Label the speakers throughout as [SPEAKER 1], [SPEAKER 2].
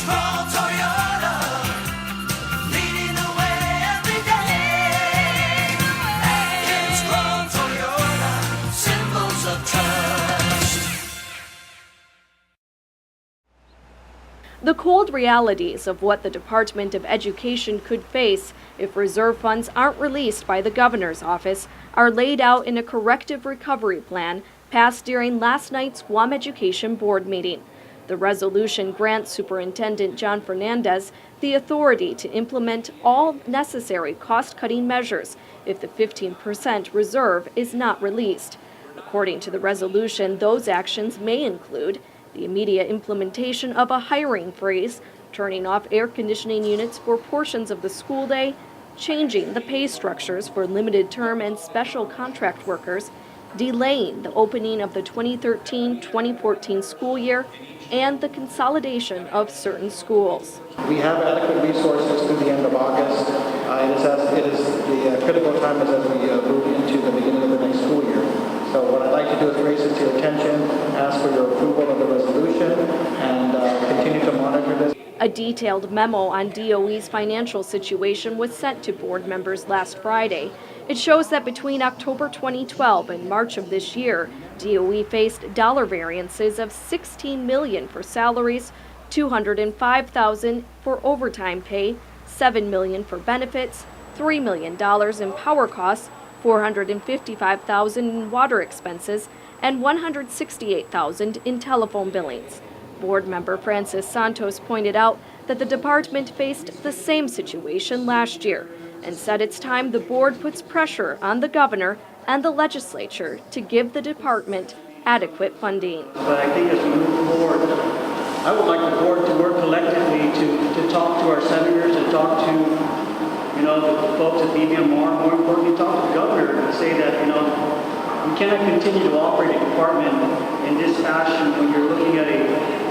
[SPEAKER 1] Scroll Toyota, leading the way every day. And Scroll Toyota, symbols of trust.
[SPEAKER 2] The cold realities of what the Department of Education could face if reserve funds aren't released by the governor's office are laid out in a corrective recovery plan passed during last night's Guam Education Board meeting. The resolution grants Superintendent John Fernandez the authority to implement all necessary cost-cutting measures if the 15% reserve is not released. According to the resolution, those actions may include the immediate implementation of a hiring freeze, turning off air conditioning units for portions of the school day, changing the pay structures for limited-term and special contract workers, delaying the opening of the 2013-2014 school year, and the consolidation of certain schools.
[SPEAKER 3] We have adequate resources through the end of August. It is the critical time as we move into the beginning of the next school year. So what I'd like to do is raise it to your attention, ask for your approval of the resolution, and continue to monitor this.
[SPEAKER 2] A detailed memo on DOE's financial situation was sent to board members last Friday. It shows that between October 2012 and March of this year, DOE faced dollar variances of $16 million for salaries, $205,000 for overtime pay, $7 million for benefits, $3 million in power costs, $455,000 in water expenses, and $168,000 in telephone billings. Board member Francis Santos pointed out that the department faced the same situation last year and said it's time the board puts pressure on the governor and the legislature to give the department adequate funding.
[SPEAKER 4] But I think as we move forward, I would like the board to work collectively to talk to our senators and talk to, the folks at BBMR, more importantly, talk to the governor and say that, we cannot continue to operate a department in this fashion when you're looking at a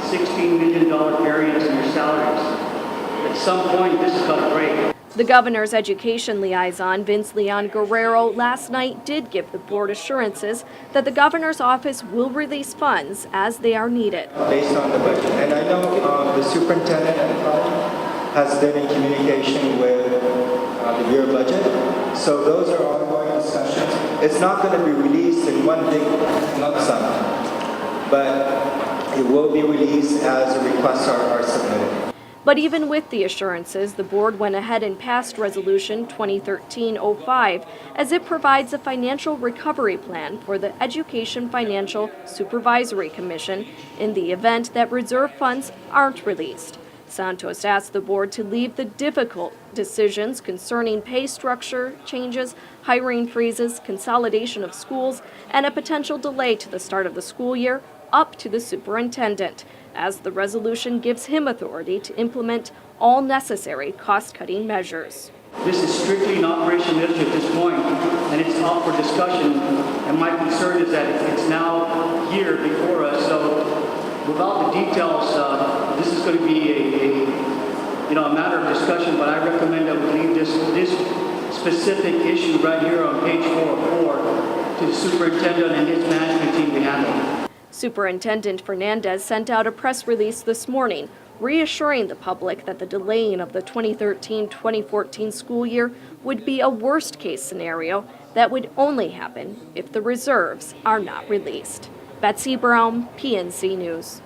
[SPEAKER 4] $16 million variance in your salaries. At some point, this has got to break.
[SPEAKER 2] The governor's education liaison, Vince Leon Guerrero, last night did give the board assurances that the governor's office will release funds as they are needed.
[SPEAKER 5] Based on the budget. And I know the superintendent has been in communication with the Bureau budget. So those are ongoing discussions. It's not going to be released in one big lump sum, but it will be released as the requests are submitted.
[SPEAKER 2] But even with the assurances, the board went ahead and passed Resolution 2013-05 as it provides a financial recovery plan for the Education Financial Supervisory Commission in the event that reserve funds aren't released. Santos asked the board to leave the difficult decisions concerning pay structure changes, hiring freezes, consolidation of schools, and a potential delay to the start of the school year up to the superintendent, as the resolution gives him authority to implement all necessary cost-cutting measures.
[SPEAKER 4] This is strictly an operational issue at this point, and it's up for discussion. And my concern is that it's now here before us, so without the details, this is going to be a matter of discussion, but I recommend that we leave this specific issue right here on page 404 to the superintendent and his management team to handle.
[SPEAKER 2] Superintendent Fernandez sent out a press release this morning reassuring the public that the delaying of the 2013-2014 school year would be a worst-case scenario that would only happen if the reserves are not released. Betsy Brown, PNC News.